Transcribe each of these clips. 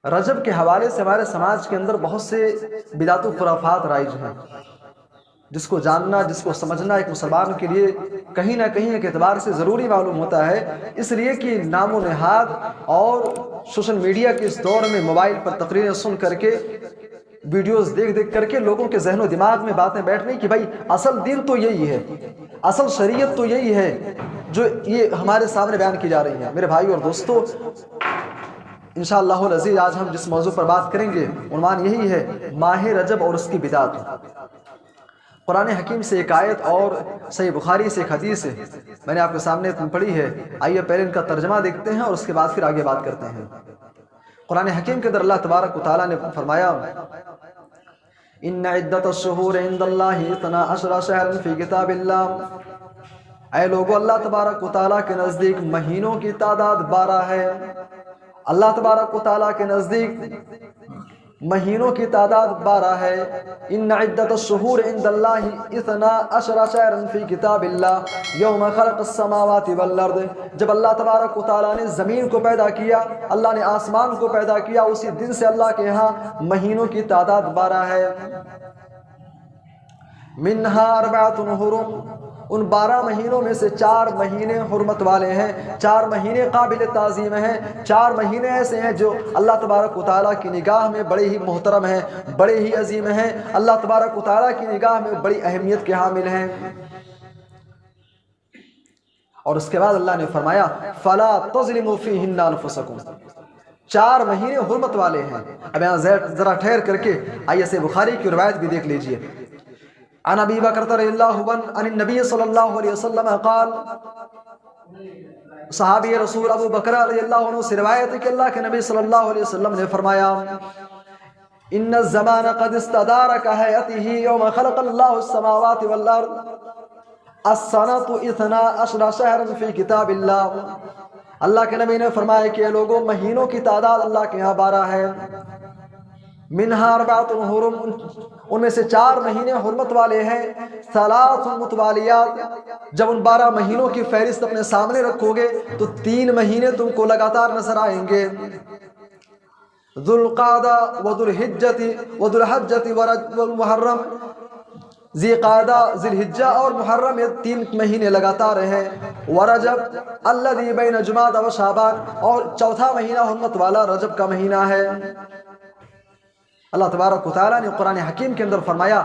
رجب کے حوالے سے ہمارے سماج کے اندر بہت سے بدعت و خرافات رائج ہیں، جس کو جاننا، جس کو سمجھنا ایک مسلمان کے لیے کہیں نہ کہیں ایک اعتبار سے ضروری معلوم ہوتا ہے، اس لیے کہ نام و نہاد اور سوشل میڈیا کے اس دور میں موبائل پر تقریریں سن کر کے، ویڈیوز دیکھ دیکھ کر کے لوگوں کے ذہن و دماغ میں باتیں بیٹھ رہی کہ بھائی اصل دین تو یہی ہے، اصل شریعت تو یہی ہے جو یہ ہمارے سامنے بیان کی جا رہی ہے۔ میرے بھائی اور دوستو، انشاءاللہ العزیز آج ہم جس موضوع پر بات کریں گے عنوان یہی ہے، ماہ رجب اور اس کی بدعت۔ قرآن حکیم سے ایک آیت اور صحیح بخاری سے ایک حدیث ہے، میں نے آپ کے سامنے پڑھی ہے، آئیے پہلے ان کا ترجمہ دیکھتے ہیں اور اس کے بعد پھر آگے بات کرتے ہیں۔ قرآن حکیم کے اندر اللہ تبارک و تعالیٰ نے فرمایا، ان عدت الشہور عند اللہ 12 شہرا فی کتاب اللہ، اے لوگو اللہ تبارک و تعالیٰ کے نزدیک مہینوں کی تعداد 12 ہے۔ اللہ تبارک و تعالیٰ کے نزدیک مہینوں کی تعداد 12 ہے۔ ان عدت الشہور عند اللہ 12 شہرا فی کتاب اللہ یوم خلق السماوات والارض، جب اللہ تبارک و تعالیٰ نے زمین کو پیدا کیا، اللہ نے آسمان کو پیدا کیا، اسی دن سے اللہ کے ہاں مہینوں کی تعداد 12 ہے۔ منہا 4 حرم، ان 12 مہینوں میں سے 4 مہینے حرمت والے ہیں، 4 مہینے قابل تعظیم ہیں، 4 مہینے ایسے ہیں جو اللہ تبارک و تعالیٰ کی نگاہ میں بڑے ہی محترم ہیں، بڑے ہی عظیم ہیں، اللہ تبارک و تعالیٰ کی نگاہ میں بڑی اہمیت کے حامل ہیں۔ اور اس کے بعد اللہ نے فرمایا فَلَا تَظْلِمُوا فِيهِنَّ أَنفُسَكُمْ، 4 مہینے حرمت والے ہیں۔ اب یہاں ذرا ٹھہر کر کے آئیے سے بخاری کی روایت بھی دیکھ لیجئے۔ عن ابی بکر رضی اللہ عنہ عن النبی صلی اللہ علیہ وسلم قال، صحابی رسول ابو بکر رضی اللہ عنہ سے روایت ہے کہ اللہ کے نبی صلی اللہ علیہ وسلم نے فرمایا، ان الزمان قد استدار كهيئته يوم خلق الله السماوات والارض السنة 12 شهرا في کتاب اللہ۔ اللہ کے نبی نے فرمایا کہ لوگوں مہینوں کی تعداد اللہ کے ہاں 12 ہے۔ منہا 4 حرم، ان میں سے 4 مہینے حرمت والے ہیں۔ 3 متوالیات، جب ان 12 مہینوں کی فہرست اپنے سامنے رکھو گے تو 3 مہینے تم کو لگاتار نظر آئیں گے، ذو القعدہ وذو الحجۃ وذو الحجۃ والمحرم، ذی قعدہ، ذی الحجہ اور محرم، یہ 3 مہینے لگاتار ہیں۔ ورجب الذی بین جمادی و شعبان، اور 4تھا مہینہ حرمت والا رجب کا مہینہ ہے۔ اللہ تبارک و تعالیٰ نے قرآن حکیم کے اندر فرمایا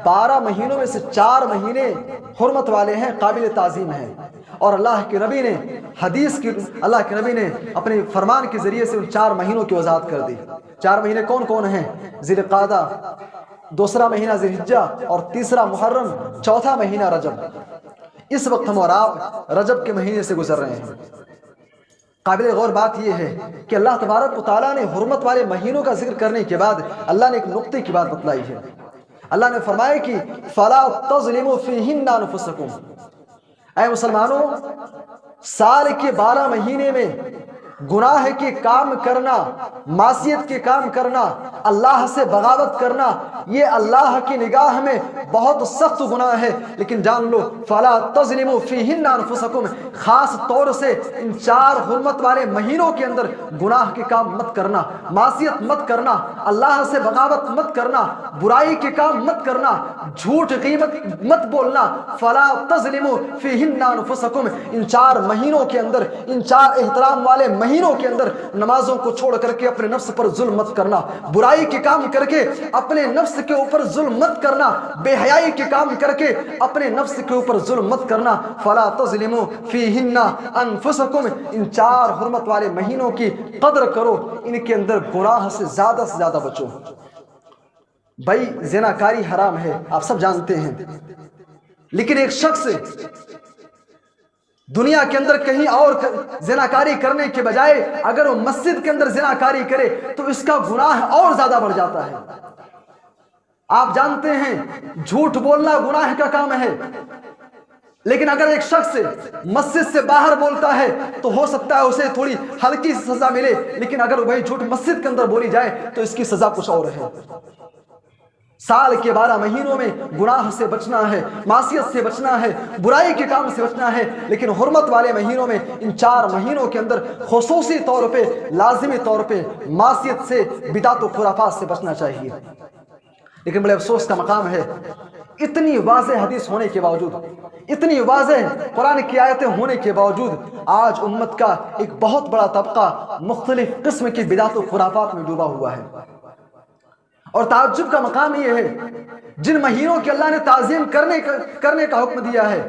12 مہینوں میں سے 4 مہینے حرمت والے ہیں، قابل تعظیم ہیں، اور اللہ کے نبی نے اللہ کے نبی نے اپنے فرمان کے ذریعے سے ان 4 مہینوں کی وضاحت کر دی۔ 4 مہینے کون کون ہیں؟ ذی القعدہ، 2 مہینہ ذی الحجہ، اور 3 محرم، 4تھا مہینہ رجب۔ اس وقت ہم اور آپ رجب کے مہینے سے گزر رہے ہیں۔ قابل غور بات یہ ہے کہ اللہ تبارک و تعالیٰ نے حرمت والے مہینوں کا ذکر کرنے کے بعد اللہ نے ایک نقطے کی بات بتلائی ہے۔ اللہ نے فرمایا کہ فَلَا تَظْلِمُوا فِيهِنَّ أَنفُسَكُمْ، اے مسلمانوں، سال کے 12 مہینے میں گناہ کے کام کرنا، معصیت کے کام کرنا، اللہ سے بغاوت کرنا، یہ اللہ کی نگاہ میں بہت سخت گناہ ہے۔ لیکن جان لو فَلَا تَظْلِمُوا فِيهِنَّ أَنفُسَكُمْ، خاص طور سے ان 4 حرمت والے مہینوں کے اندر گناہ کے کام مت کرنا، معصیت مت کرنا، اللہ سے بغاوت مت کرنا، برائی کے کام مت کرنا، جھوٹ غیبت مت بولنا۔ فَلَا تَظْلِمُوا فِيهِنَّ أَنفُسَكُمْ، ان 4 مہینوں کے اندر، ان 4 احترام والے مہینوں کے اندر نمازوں کو چھوڑ کر کے اپنے نفس پر ظلم مت کرنا، برائی کے کام کر کے اپنے نفس کے اوپر ظلم مت کرنا، بے حیائی کے کام کر کے اپنے نفس کے اوپر ظلم مت کرنا۔ فَلَا تَظْلِمُوا فِيهِنَّ أَنفُسَكُمْ، ان 4 حرمت والے مہینوں کی قدر کرو، ان کے اندر گناہ سے زیادہ بچو۔ بھائی زناکاری حرام ہے، آپ سب جانتے ہیں، لیکن ایک شخص دنیا کے اندر کہیں اور زناکاری کرنے کے بجائے اگر وہ مسجد کے اندر زناکاری کرے تو اس کا گناہ اور زیادہ بڑھ جاتا ہے۔ آپ جانتے ہیں جھوٹ بولنا گناہ کا کام ہے، لیکن اگر ایک شخص مسجد سے باہر بولتا ہے تو ہو سکتا ہے اسے تھوڑی ہلکی سی سزا ملے، لیکن اگر وہی جھوٹ مسجد کے اندر بولی جائے تو اس کی سزا کچھ اور ہے۔ سال کے 12 مہینوں میں گناہ سے بچنا ہے، معصیت سے بچنا ہے، برائی کے کام سے بچنا ہے، لیکن حرمت والے مہینوں میں ان 4 مہینوں کے اندر خصوصی طور پہ لازمی طور پہ معصیت سے، بدعت و خرافات سے بچنا چاہیے۔ لیکن بڑے افسوس کا مقام ہے، اتنی واضح حدیث ہونے کے باوجود، اتنی واضح قرآن کی آیتیں ہونے کے باوجود آج امت کا ایک بہت بڑا طبقہ مختلف قسم کی بدعت و خرافات میں ڈوبا ہوا ہے۔ اور تعجب کا مقام یہ ہے، جن مہینوں کی اللہ نے تعظیم کرنے کا حکم دیا ہے،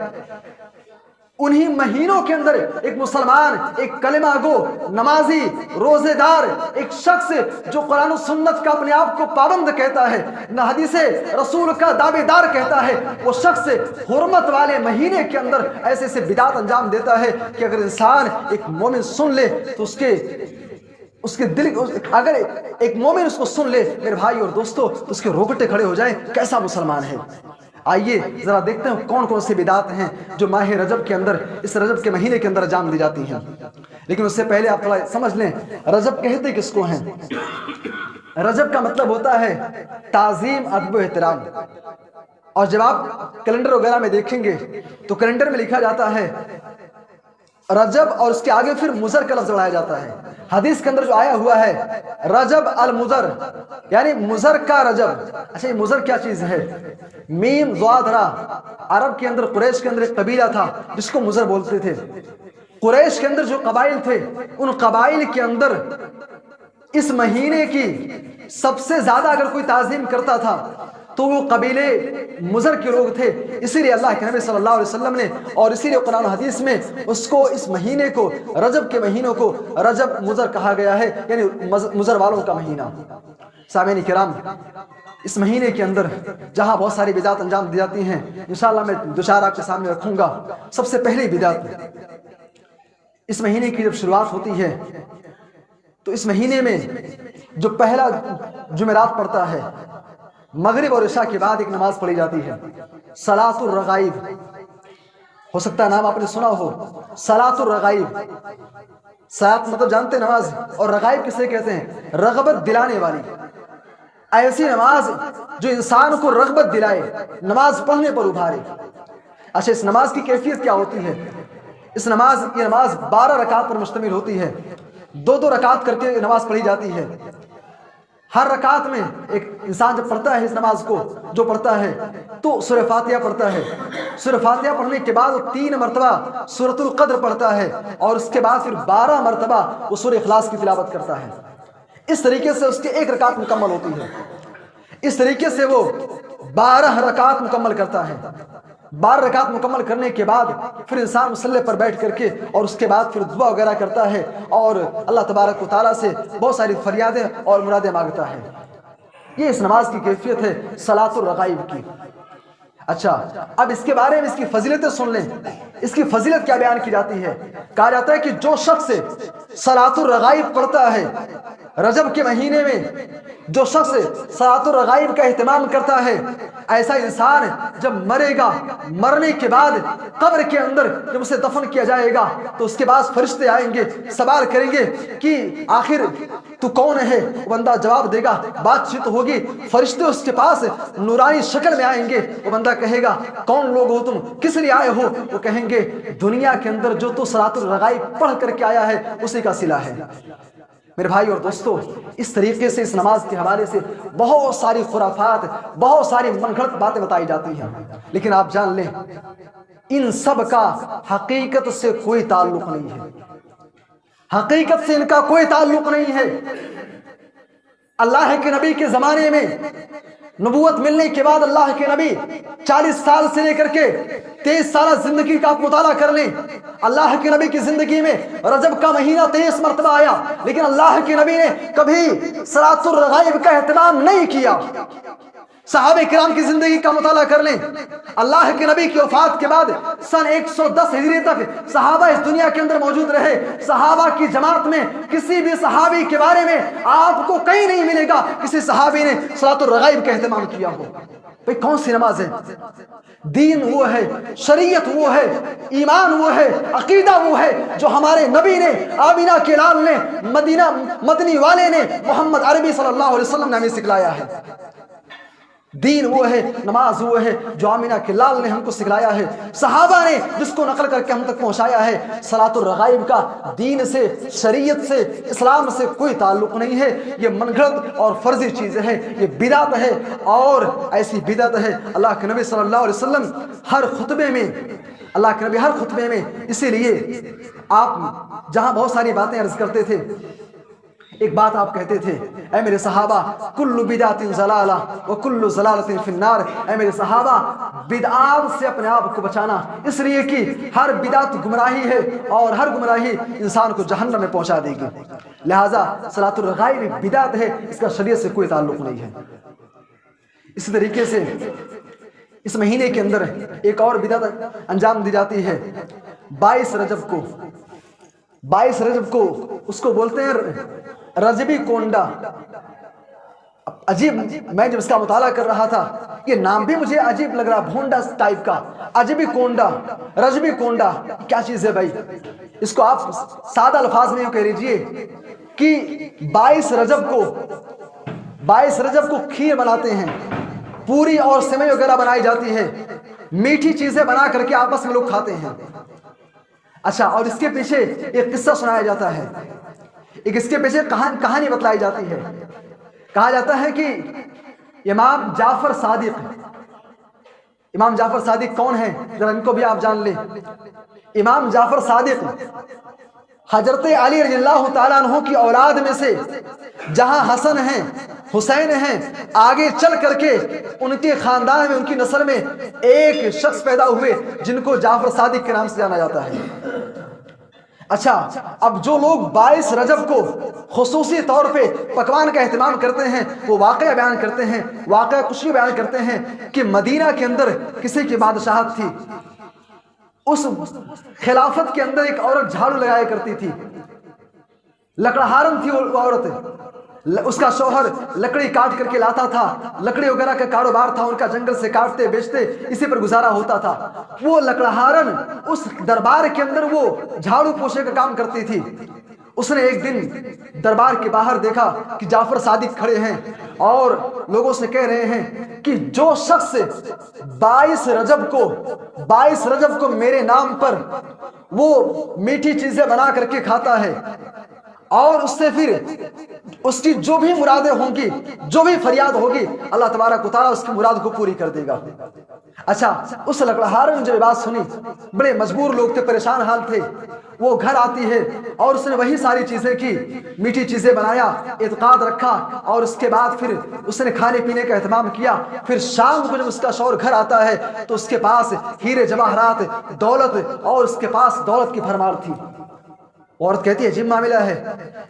انہی مہینوں کے اندر ایک مسلمان، ایک کلمہ گو، نمازی، روزے دار، ایک شخص جو قرآن و سنت کا اپنے آپ کو پابند کہتا ہے، نہ حدیث رسول کا دعوے دار کہتا ہے، وہ شخص حرمت والے مہینے کے اندر ایسے سے بدعات انجام دیتا ہے کہ اگر انسان، ایک مومن سن لے تو اس کے دل، اگر ایک مومن اس کو سن لے میرے بھائی اور دوستو، تو اس کے روگٹے کھڑے ہو جائیں، کیسا مسلمان ہے۔ آئیے ذرا دیکھتے ہیں کون کون سی بدعات ہیں جو ماہ رجب کے اندر، اس رجب کے مہینے کے اندر انجام دی جاتی ہیں۔ لیکن اس سے پہلے آپ تھوڑا سمجھ لیں، رجب کہتے کس کو ہیں؟ رجب کا مطلب ہوتا ہے تعظیم، ادب و احترام۔ اور جب آپ کیلنڈر وغیرہ میں دیکھیں گے تو کیلنڈر میں لکھا جاتا ہے رجب، اور اس کے آگے پھر مضر کا لفظ بڑھایا جاتا ہے۔ حدیث کے اندر جو آیا ہوا ہے رجب المضر، یعنی مضر کا رجب۔ اچھا، یہ مضر کیا چیز ہے؟ میم ضاد را، عرب کے اندر، قریش کے اندر ایک قبیلہ تھا جس کو مضر بولتے تھے۔ قریش کے اندر جو قبائل تھے، ان قبائل کے اندر اس مہینے کی سب سے زیادہ اگر کوئی تعظیم کرتا تھا تو وہ قبیلے مضر کے لوگ تھے۔ اسی لیے اللہ کے نبی صلی اللہ علیہ وسلم نے، اور اسی لیے قرآن و حدیث میں اس کو، اس مہینے کو، رجب کے مہینوں کو رجب مضر کہا گیا ہے، یعنی مضر والوں کا مہینہ۔ سامعین کرام، اس مہینے کے اندر جہاں بہت ساری بدعات انجام دی جاتی ہیں، انشاءاللہ میں دو چار آپ کے سامنے رکھوں گا۔ سب سے پہلی بدعت، اس مہینے کی جب شروعات ہوتی ہے تو اس مہینے میں جو پہلا جمعرات پڑتا ہے، مغرب اور عشاء کے بعد ایک نماز پڑھی جاتی ہے، صلاۃ الرغائب۔ ہو سکتا ہے نام آپ نے سنا ہو، صلاۃ الرغائب۔ صلاۃ مطلب جانتے نماز، اور رغائب کسے کہتے ہیں؟ رغبت دلانے والی، ایسی نماز جو انسان کو رغبت دلائے، نماز پڑھنے پر ابھارے۔ اچھا، اس نماز کی کیفیت کیا ہوتی ہے؟ یہ نماز 12 رکعات پر مشتمل ہوتی ہے، 2 رکعات کر کے نماز پڑھی جاتی ہے۔ ہر رکعت میں ایک انسان جب پڑھتا ہے اس نماز کو، جو پڑھتا ہے تو سورہ فاتحہ پڑھتا ہے۔ سورہ فاتحہ پڑھنے کے بعد وہ 3 مرتبہ سورۃ القدر پڑھتا ہے، اور اس کے بعد پھر 12 مرتبہ وہ سورہ اخلاص کی تلاوت کرتا ہے۔ اس طریقے سے اس کی 1 رکعت مکمل ہوتی ہے۔ اس طریقے سے وہ 12 رکعت مکمل کرتا ہے۔ 12 رکعت مکمل کرنے کے بعد پھر انسان مصلی پر بیٹھ کر کے، اور اس کے بعد پھر دعا وغیرہ کرتا ہے، اور اللہ تبارک و تعالیٰ سے بہت ساری فریادیں اور مرادیں مانگتا ہے۔ یہ اس نماز کی کیفیت ہے صلاۃ الرغائب کی۔ اچھا، اب اس کے بارے میں اس کی فضیلتیں سن لیں۔ اس کی فضیلت کیا بیان کی جاتی ہے؟ کہا جاتا ہے کہ جو شخص صلاۃ الرغائب پڑھتا ہے رجب کے مہینے میں، جو شخص صلاۃ الرغائب کا اہتمام کرتا ہے، ایسا انسان جب مرے گا، مرنے کے بعد قبر کے اندر جب اسے دفن کیا جائے گا تو اس کے بعد فرشتے آئیں گے، سوال کریں گے کہ آخر تو کون ہے؟ وہ بندہ جواب دے گا، بات چیت ہوگی، فرشتے اس کے پاس نورانی شکل میں آئیں گے۔ وہ بندہ کہے گا کون لوگ ہو تم، کس لیے آئے ہو؟ وہ کہیں گے دنیا کے اندر جو تو صلاۃ الرغائب پڑھ کر کے آیا ہے اسی کا صلہ ہے۔ میرے بھائی اور دوستو، اس طریقے سے اس نماز کے حوالے سے بہت ساری خرافات، بہت ساری من گھڑت باتیں بتائی جاتی ہیں، لیکن آپ جان لیں ان سب کا حقیقت سے کوئی تعلق نہیں ہے۔ حقیقت سے ان کا کوئی تعلق نہیں ہے۔ اللہ کے نبی کے زمانے میں نبوت ملنے کے بعد اللہ کے نبی 40 سال سے لے کر کے 23 سالہ زندگی کا آپ مطالعہ کر لیں، اللہ کے نبی کی زندگی میں رجب کا مہینہ 23 مرتبہ آیا، لیکن اللہ کے نبی نے کبھی صلاۃ الرغائب کا اہتمام نہیں کیا۔ صحابہ کرام کی زندگی کا مطالعہ کر لیں، اللہ کے نبی کی وفات کے بعد سن 110 ہجری تک صحابہ اس دنیا کے اندر موجود رہے۔ صحابہ کی جماعت میں کسی بھی صحابی کے بارے میں آپ کو کہیں نہیں ملے گا کسی صحابی نے صلاۃ الرغائب کا اہتمام کیا ہو۔ بھئی کون سی نماز ہے؟ دین وہ ہے، شریعت وہ ہے، ایمان وہ ہے، عقیدہ وہ ہے جو ہمارے نبی نے، آمینہ کے لال نے، مدینہ مدنی والے نے، محمد عربی صلی اللہ علیہ وسلم نے ہمیں سکھلایا ہے۔ دین وہ ہے، نماز وہ ہے جو آمینہ کے لال نے ہم کو سکھلایا ہے، صحابہ نے جس کو نقل کر کے ہم تک پہنچایا ہے۔ صلاۃ الرغائب کا دین سے، شریعت سے، اسلام سے کوئی تعلق نہیں ہے، یہ من گھڑت اور فرضی چیز ہے، یہ بدعت ہے، اور ایسی بدعت ہے اللہ کے نبی صلی اللہ علیہ وسلم ہر خطبے میں، اللہ کے نبی ہر خطبے میں، اسی لیے آپ جہاں بہت ساری باتیں عرض کرتے تھے، ایک بات آپ کہتے تھے، اے میرے صحابہ کل بدعت ضلالہ وکل ضلالۃ فی النار، اے میرے صحابہ بدعات سے اپنے آپ کو بچانا، اس لیے کہ ہر بدعت گمراہی ہے اور ہر گمراہی انسان کو جہنم میں پہنچا دے گی۔ لہٰذا صلاۃ الرغائب بدعت ہے، اس کا شریعت سے کوئی تعلق نہیں ہے۔ اسی طریقے سے اس مہینے کے اندر ایک اور بدعت انجام دی جاتی ہے، 22 رجب کو اس کو بولتے ہیں رجبی کونڈا۔ عجیب، میں جب اس کا مطالعہ کر رہا تھا یہ نام بھی مجھے عجیب لگ رہا، بھونڈا ٹائپ کا، عجبی کونڈا، رجبی کونڈا، کیا چیز ہے بھائی؟ اس کو آپ سادہ الفاظ میں یوں کہہ لیجئے کہ 22 رجب کو کھیر بناتے ہیں، پوری اور سیوئی وغیرہ بنائی جاتی ہے، میٹھی چیزیں بنا کر کے آپس میں لوگ کھاتے ہیں۔ اچھا، اور اس کے پیچھے ایک قصہ سنایا جاتا ہے، ایک اس کے پیچھے کہانی بتلائی جاتی ہے۔ کہا جاتا ہے کہ امام جعفر صادق کون ہے؟ ذرا ان کو بھی آپ جان لیں۔ امام جعفر صادق حضرت علی رضی اللہ تعالیٰ عنہ کی اولاد میں سے، جہاں حسن ہیں، حسین ہیں، آگے چل کر کے ان کے خاندان میں، ان کی نسل میں ایک شخص پیدا ہوئے جن کو جعفر صادق کے نام سے جانا جاتا ہے۔ اچھا، اب جو لوگ 22 رجب کو خصوصی طور پہ پکوان کا اہتمام کرتے ہیں، وہ واقعہ بیان کرتے ہیں، واقعہ کچھ یہ بیان کرتے ہیں کہ مدینہ کے اندر کسی کی بادشاہت تھی، اس خلافت کے اندر ایک عورت جھاڑو لگایا کرتی تھی، لکڑہارن تھی وہ عورت، اس کا شوہر لکڑی کاٹ کر کے لاتا تھا، لکڑی وغیرہ کا کاروبار تھا ان کا، جنگل سے کاٹتے بیچتے اسی پر گزارا ہوتا تھا۔ وہ لکڑہارن اس دربار کے اندر وہ جھاڑو پوچھے کا کام کرتی تھی۔ اس نے ایک دن دربار کے باہر دیکھا کہ جعفر صادق کھڑے ہیں اور لوگوں سے کہہ رہے ہیں کہ جو شخص 22 رجب کو میرے نام پر وہ میٹھی چیزیں بنا کر کے کھاتا ہے اور اس سے پھر اس کی جو بھی مرادیں ہوں گی، جو بھی فریاد ہوگی، اللہ تبارک و تعالیٰ اس کی مراد کو پوری کر دے گا۔ اچھا، اس لکڑہار نے جو بات سنی، بڑے مجبور لوگ تھے، پریشان حال تھے، وہ گھر آتی ہے اور اس نے وہی ساری چیزیں کی، میٹھی چیزیں بنایا، اعتقاد رکھا، اور اس کے بعد پھر اس نے کھانے پینے کا اہتمام کیا۔ پھر شام کو جب اس کا شوہر گھر آتا ہے تو اس کے پاس ہیرے جواہرات، دولت، اور اس کے پاس دولت کی بھرمار تھی۔ عورت کہتی ہے عجیب معاملہ ہے،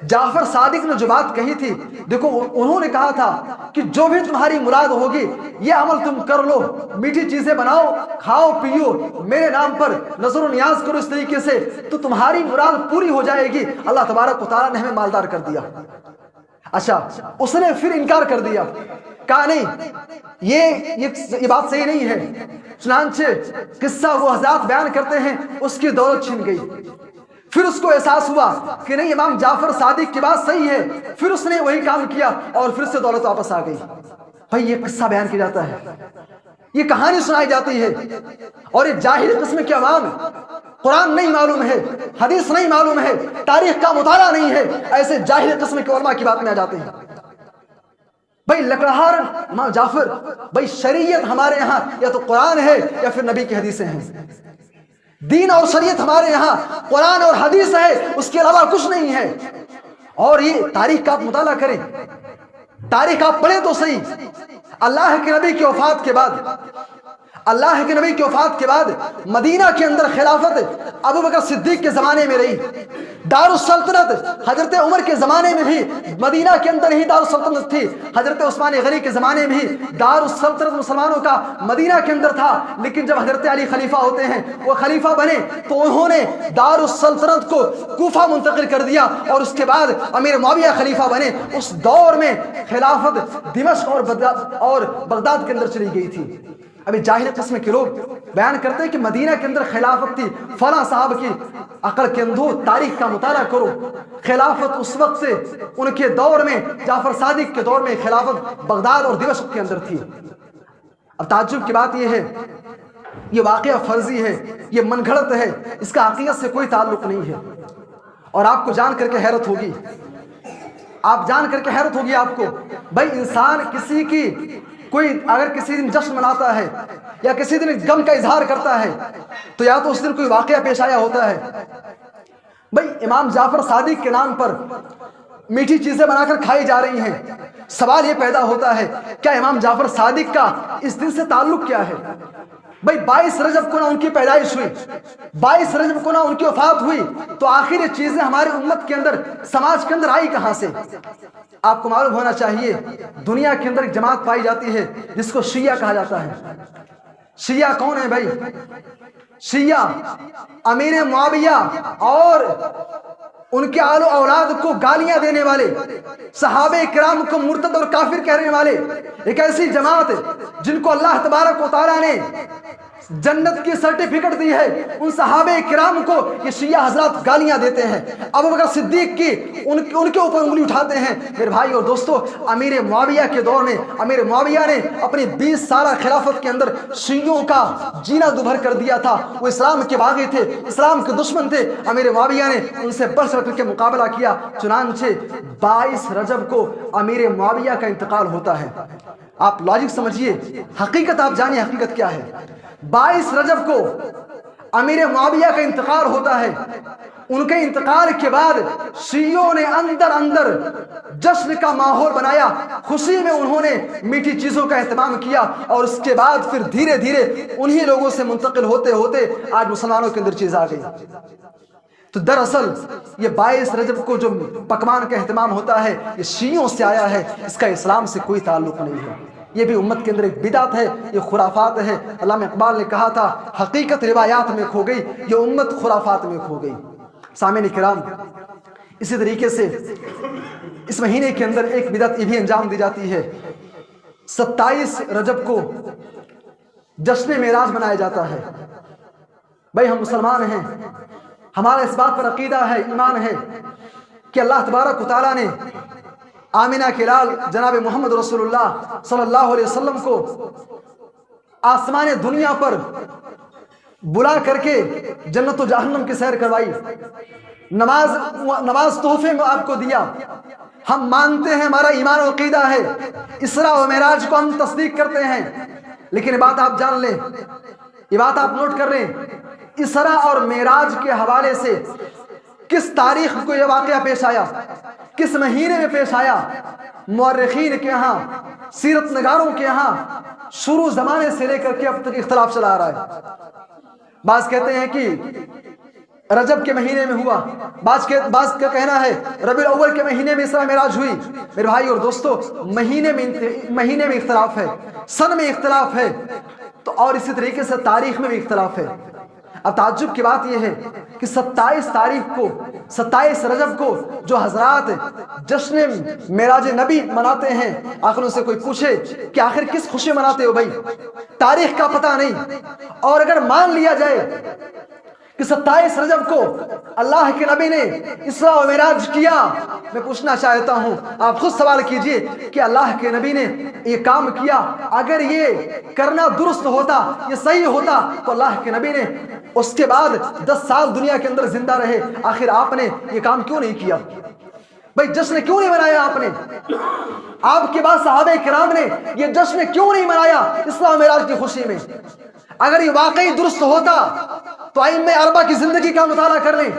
جعفر صادق نے جو بات کہی تھی، دیکھو انہوں نے کہا تھا کہ جو بھی تمہاری مراد ہوگی یہ عمل تم کر لو، میٹھی چیزیں بناؤ، کھاؤ پیو، میرے نام پر نظر و نیاز کرو، اس طریقے سے تو تمہاری مراد پوری ہو جائے گی، اللہ تبارک و تعالیٰ نے ہمیں مالدار کر دیا۔ اچھا، اس نے پھر انکار کر دیا، کہا نہیں یہ بات صحیح نہیں ہے۔ چنانچہ قصہ وہ حضرات بیان کرتے ہیں اس کی دولت چھن گئی۔ پھر اس کو احساس ہوا کہ نہیں، امام جعفر صادق کی بات صحیح ہے، پھر اس نے وہی کام کیا اور پھر سے دولت واپس آ گئی۔ بھائی یہ قصہ بیان کیا جاتا ہے، یہ کہانی سنائی جاتی ہے، اور یہ جاہل قسم کے عوام، قرآن نہیں معلوم ہے، حدیث نہیں معلوم ہے، تاریخ کا مطالعہ نہیں ہے، ایسے جاہل قسم کے علماء کی بات میں آ جاتے ہیں۔ بھائی لکڑہار امام جعفر، بھائی شریعت ہمارے یہاں یا تو قرآن ہے یا پھر نبی کی حدیثیں ہیں۔ دین اور شریعت ہمارے یہاں قرآن اور حدیث ہے، اس کے علاوہ کچھ نہیں ہے۔ اور یہ تاریخ کا آپ مطالعہ کریں، تاریخ آپ پڑھیں تو صحیح۔ اللہ کے نبی کی وفات کے بعد مدینہ کے اندر خلافت ابوبکر صدیق کے زمانے میں رہی، دارالسلطنت حضرت عمر کے زمانے میں بھی مدینہ کے اندر ہی دارالسلطنت تھی، حضرت عثمان غنی کے زمانے میں بھی دارالسلطنت مسلمانوں کا مدینہ کے اندر تھا۔ لیکن جب حضرت علی خلیفہ ہوتے ہیں، وہ خلیفہ بنے تو انہوں نے دارالسلطنت کو کوفہ منتقل کر دیا، اور اس کے بعد امیر معاویہ خلیفہ بنے۔ اس دور میں خلافت دمشق اور بغداد کے اندر چلی گئی تھی۔ ابھی جاہل قسم کے لوگ بیان کرتے ہیں کہ مدینہ کے اندر خلافت تھی، فلاں صاحب کی، عقل کے اندھو تاریخ کا مطالعہ کرو۔ خلافت اس وقت سے ان کے دور میں، جعفر صادق کے دور میں خلافت بغداد اور دمشق کے اندر تھی۔ اب تعجب کی بات یہ ہے، یہ واقعہ فرضی ہے، یہ من گھڑت ہے، اس کا حقیقت سے کوئی تعلق نہیں ہے۔ اور آپ کو جان کر کے حیرت ہوگی، آپ جان کر کے حیرت ہوگی آپ کو، بھائی انسان کسی کی کوئی اگر کسی دن جشن مناتا ہے یا کسی دن غم کا اظہار کرتا ہے تو یا تو اس دن کوئی واقعہ پیش آیا ہوتا ہے۔ بھائی امام جعفر صادق کے نام پر میٹھی چیزیں بنا کر کھائی جا رہی ہیں، سوال یہ پیدا ہوتا ہے کیا امام جعفر صادق کا اس دن سے تعلق کیا ہے؟ بھائی 22 رجب کو نہ ان کی پیدائش ہوئی، 22 رجب کو نہ ان کی وفات ہوئی، تو آخر یہ چیزیں ہماری امت کے اندر، سماج کے اندر آئی کہاں سے؟ آپ کو معلوم ہونا چاہیے دنیا کے اندر ایک جماعت پائی جاتی ہے جس کو شیعہ کہا جاتا ہے۔ شیعہ کون ہے بھائی؟ شیعہ امیر معاویہ اور ان کے آل و اولاد کو گالیاں دینے والے، صحابہ کرام کو مرتد اور کافر کہنے والے، ایک ایسی جماعت جن کو اللہ تبارک و تعالیٰ نے جنت کی سرٹیفکیٹ دی ہے، ان صحابہ کرام کو یہ شیعہ حضرات گالیاں دیتے ہیں، ابو بکر صدیق کی ان کے اوپر انگلی اٹھاتے ہیں۔ میرے بھائی اور دوستو، امیر معاویہ کے دور میں امیر معاویہ نے اپنی 20 سالہ خلافت کے اندر شیعوں کا جینا دوبھر کر دیا تھا۔ وہ اسلام کے باغی تھے، اسلام کے دشمن تھے، امیر معاویہ نے ان سے بڑھ چڑھ کر کے مقابلہ کیا، چنانچہ 22 رجب کو امیر معاویہ کا انتقال ہوتا ہے۔ آپ لاجک سمجھیے، حقیقت آپ جانیے حقیقت کیا ہے۔ 22 رجب کو امیر معاویہ کا انتقال ہوتا ہے۔ ان کے انتقال کے بعد شیعوں نے اندر اندر جشن کا ماحول بنایا، خوشی میں انہوں نے میٹھی چیزوں کا اہتمام کیا، اور اس کے بعد پھر دھیرے دھیرے انہی لوگوں سے منتقل ہوتے ہوتے آج مسلمانوں کے اندر چیز آ گئی۔ تو دراصل یہ 22 رجب کو جو پکوان کا اہتمام ہوتا ہے یہ شیعوں سے آیا ہے، اس کا اسلام سے کوئی تعلق نہیں ہے۔ یہ بھی امت کے اندر ایک بدعت ہے، یہ خرافات ہے۔ علامہ اقبال نے کہا تھا حقیقت روایات میں کھو گئی، یہ امت خرافات میں کھو گئی۔ سامعین کرام، اسی طریقے سے اس مہینے کے اندر ایک بدعت یہ بھی انجام دی جاتی ہے۔ 27 رجب کو جشن معراج منایا جاتا ہے۔ بھائی ہم مسلمان ہیں، ہمارا اس بات پر عقیدہ ہے، ایمان ہے کہ اللہ تبارک و تعالیٰ نے آمینہ کے لال جناب محمد رسول اللہ صلی اللہ علیہ وسلم کو آسمان دنیا پر بلا کر کے جنت و جہنم کی سیر کروائی، نماز تحفے میں آپ کو دیا۔ ہم مانتے ہیں، ہمارا ایمان و عقیدہ ہے، اسراء و معراج کو ہم تصدیق کرتے ہیں، لیکن یہ بات آپ جان لیں، یہ بات آپ نوٹ کر لیں، اسراء اور معراج کے حوالے سے کس تاریخ کو یہ واقعہ پیش آیا، کس مہینے میں پیش آیا، مورخین کے ہاں، سیرت نگاروں کے ہاں شروع زمانے سے لے کر کے اب تک اختلاف چلا آ رہا ہے۔ بعض کہتے ہیں کہ رجب کے مہینے میں ہوا، بعض کا کہنا ہے ربیع الاول کے مہینے میں اسراء معراج ہوئی۔ میرے بھائی اور دوستو، مہینے میں اختلاف ہے، سن میں اختلاف ہے، تو اور اسی طریقے سے تاریخ میں بھی اختلاف ہے۔ اب تعجب کی بات یہ ہے کہ 27 رجب کو جو حضرات جشن معراج نبی مناتے ہیں، آخر ان سے کوئی پوچھے کہ آخر کس خوشی مناتے ہو بھائی؟ تاریخ کا پتہ نہیں، اور اگر مان لیا جائے کہ 27 رجب کو اللہ کے نبی نے اسراء و معراج کیا، میں پوچھنا چاہتا ہوں، آپ خود سوال کیجئے کہ اللہ کے نبی نے یہ کام کیا، اگر یہ کرنا درست ہوتا، یہ صحیح ہوتا، تو اللہ کے نبی نے اس کے بعد 10 سال دنیا کے اندر زندہ رہے، آخر آپ نے یہ کام کیوں نہیں کیا؟ بھائی جشن کیوں نہیں منایا آپ نے؟ آپ کے بعد صحابہ کرام نے یہ جشن کیوں نہیں منایا اسراء و معراج کی خوشی میں؟ اگر یہ واقعی درست ہوتا تو ائمہ اربعہ کی زندگی کا مطالعہ کر لیں،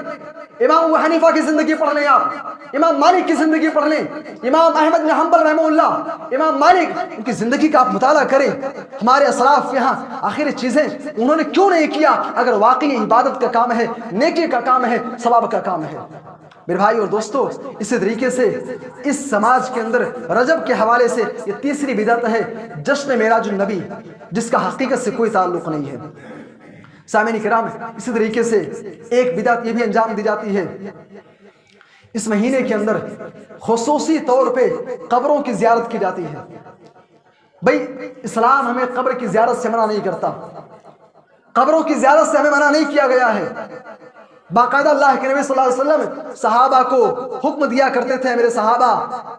امام ابو حنیفہ کی زندگی پڑھ لیں، آپ امام مالک کی زندگی پڑھ لیں، امام احمد بن حنبل رحمہ اللہ، امام مالک، ان کی زندگی کا آپ مطالعہ کریں۔ ہمارے اسلاف کے ہاں آخر چیزیں انہوں نے کیوں نہیں کیا اگر واقعی عبادت کا کام ہے، نیکی کا کام ہے، ثواب کا کام ہے؟ میرے بھائی اور دوستو، اسی طریقے سے اس سماج کے اندر رجب کے حوالے سے یہ تیسری بدعت ہے جشن معراج النبی، جس کا حقیقت سے کوئی تعلق نہیں ہے۔ سامعین کرام، اسی طریقے سے ایک بدعت یہ بھی انجام دی جاتی ہے، اس مہینے کے اندر خصوصی طور پہ قبروں کی زیارت کی جاتی ہے۔ بھائی اسلام ہمیں قبر کی زیارت سے منع نہیں کرتا، قبروں کی زیارت سے ہمیں منع نہیں کیا گیا ہے، باقاعدہ اللہ کے نبی صلی اللہ علیہ وسلم صحابہ کو حکم دیا کرتے تھے، میرے صحابہ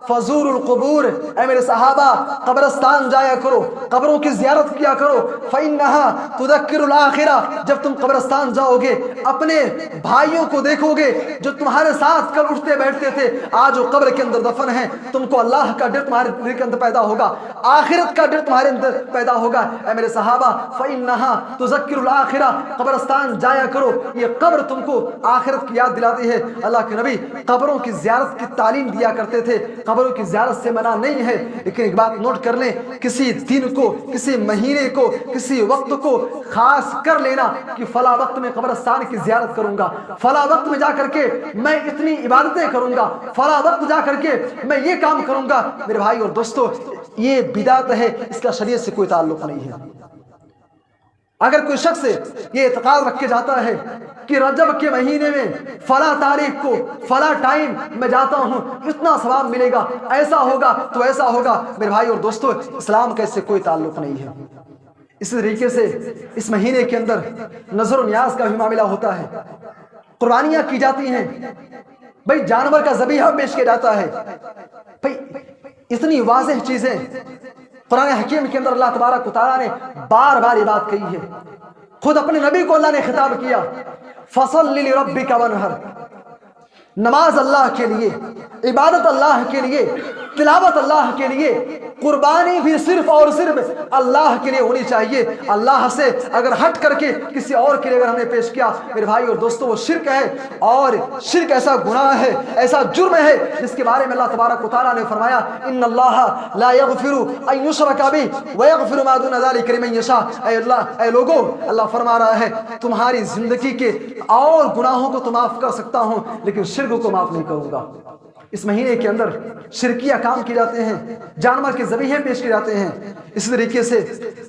فزور القبور، اے میرے صحابہ قبرستان جایا کرو، قبروں کی زیارت کیا کرو، فإنها تذکر الآخرہ، جب تم قبرستان جاؤ گے اپنے بھائیوں کو دیکھو گے جو تمہارے ساتھ کل اٹھتے بیٹھتے تھے، آج وہ قبر کے اندر دفن ہیں، تم کو اللہ کا ڈر تمہارے دل کے اندر پیدا ہوگا، آخرت کا ڈر تمہارے اندر پیدا ہوگا۔ اے میرے صحابہ فإنها تذکر الآخرہ، قبرستان جایا کرو، یہ قبر تم کو آخرت کی یاد دلاتی ہے۔ اللہ کے نبی قبروں کی زیارت کی تعلیم دیا کرتے تھے، قبروں کی زیارت سے منع نہیں ہے، لیکن ایک بات نوٹ کر لیں، کسی دن کو، کسی مہینے کو، کسی وقت کو خاص کر لینا کہ فلاں وقت میں قبرستان کی زیارت کروں گا، فلاں وقت میں جا کر کے میں اتنی عبادتیں کروں گا، فلاں وقت جا کر کے میں یہ کام کروں گا، میرے بھائی اور دوستو یہ بدعت ہے، اس کا شریعت سے کوئی تعلق نہیں ہے۔ اگر کوئی شخص یہ اعتقاد رکھ کے جاتا ہے کہ رجب کے مہینے میں فلاں تاریخ کو فلاں ٹائم میں جاتا ہوں اتنا ثواب ملے گا، ایسا ہوگا تو ایسا ہوگا، میرے بھائی اور دوستو اسلام کا اس سے کوئی تعلق نہیں ہے۔ اسی طریقے سے اس مہینے کے اندر نظر و نیاز کا بھی معاملہ ہوتا ہے، قربانیاں کی جاتی ہیں، بھائی جانور کا ذبیحہ پیش کیا جاتا ہے، بھائی اتنی واضح چیزیں قرآن حکیم کے اندر اللہ تبارک و تعالیٰ نے بار بار یہ بات کہی ہے، خود اپنے نبی کو اللہ نے خطاب کیا، فَصَلِّ لِرَبِّكَ وَانْحَرْ، نماز اللہ کے لیے، عبادت اللہ کے لیے، تلاوت اللہ کے لیے، قربانی بھی صرف اور صرف اللہ کے لیے ہونی چاہیے۔ اللہ سے اگر ہٹ کر کے کسی اور کے لیے اگر ہم نے پیش کیا میرے بھائی اور دوستو وہ شرک ہے، اور شرک ایسا گناہ ہے، ایسا جرم ہے جس کے بارے میں اللہ تبارک و تعالیٰ نے فرمایا ان اللہ لا یغفر ان یشرک بہ ویغفر ما دون ذلک لمن یشاء۔ اے اللہ، اے لوگوں، اللہ فرما رہا ہے تمہاری زندگی کے اور گناہوں کو تو معاف کر سکتا ہوں لیکن شرک کو معاف نہیں کروں گا۔ اس مہینے کے اندر شرکیہ کام کیے جاتے ہیں، جانور کے ذبیحے پیش کیے جاتے ہیں، اسی طریقے سے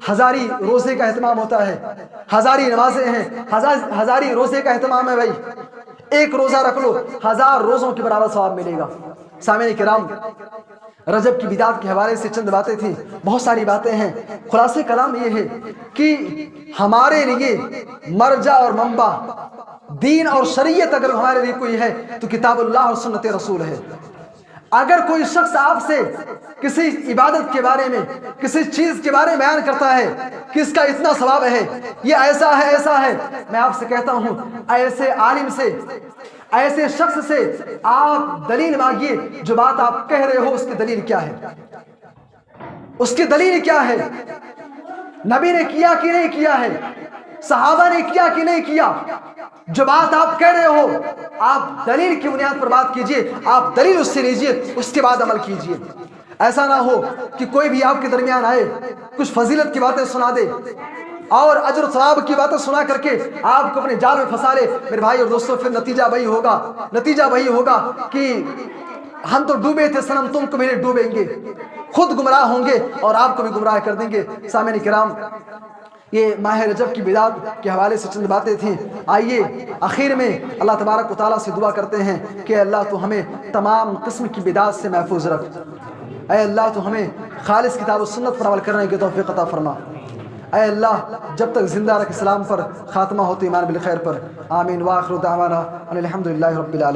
ہزاری روزے کا اہتمام ہوتا ہے، ہزاری نمازیں ہیں، ہزاری روزے کا اہتمام ہے، بھائی ایک روزہ رکھ لو 1000 روزوں کے برابر ثواب ملے گا۔ سامعین کرام، رجب کی بدعت کے حوالے سے چند باتیں تھیں، بہت ساری باتیں ہیں، خلاصے کلام یہ ہے کہ ہمارے لیے مرجع اور منبع دین اور شریعت اگر ہمارے لیے کوئی ہے تو کتاب اللہ اور سنت رسول ہے۔ اگر کوئی شخص آپ سے کسی عبادت کے بارے میں، کسی چیز کے بارے میں بیان کرتا ہے کہ اس کا اتنا ثواب ہے، یہ ایسا ہے ایسا ہے، میں آپ سے کہتا ہوں ایسے عالم سے، ایسے شخص سے آپ دلیل مانگیے، جو بات آپ کہہ رہے ہو اس کی دلیل کیا ہے، اس کی دلیل کیا ہے، نبی نے کیا کہ نہیں کیا ہے، صحابہ نے کیا کہ نہیں کیا۔ جو بات آپ کہہ رہے ہو آپ دلیل کی بنیاد پر بات کیجئے، آپ دلیل اس سے لیجئے، اس کے بعد عمل کیجئے۔ ایسا نہ ہو کہ کوئی بھی آپ کے درمیان آئے کچھ فضیلت کی باتیں سنا دے اور اجر و ثواب کی باتیں سنا کر کے آپ کو اپنے جال میں پھنسا لے، میرے بھائی اور دوستوں پھر نتیجہ وہی ہوگا کہ ہم تو ڈوبے تھے صنم تم کو بھی نہیں ڈوبیں گے، خود گمراہ ہوں گے اور آپ کو بھی گمراہ کر دیں گے۔ سامعین کرام، یہ ماہ رجب کی بدعت کے حوالے سے چند باتیں تھیں۔ آئیے آخر میں اللہ تبارک و تعالیٰ سے دعا کرتے ہیں کہ اللہ تو ہمیں تمام قسم کی بدعت سے محفوظ رکھ، اے اللہ تو ہمیں خالص کتاب و سنت پر عمل کرنے کی توفیق عطا فرما، اے اللہ جب تک زندہ رکھ اسلام پر، خاتمہ ہوتے ایمان بالخیر پر، آمین۔ وآخر دعوانا ان الحمد للہ رب العالمین۔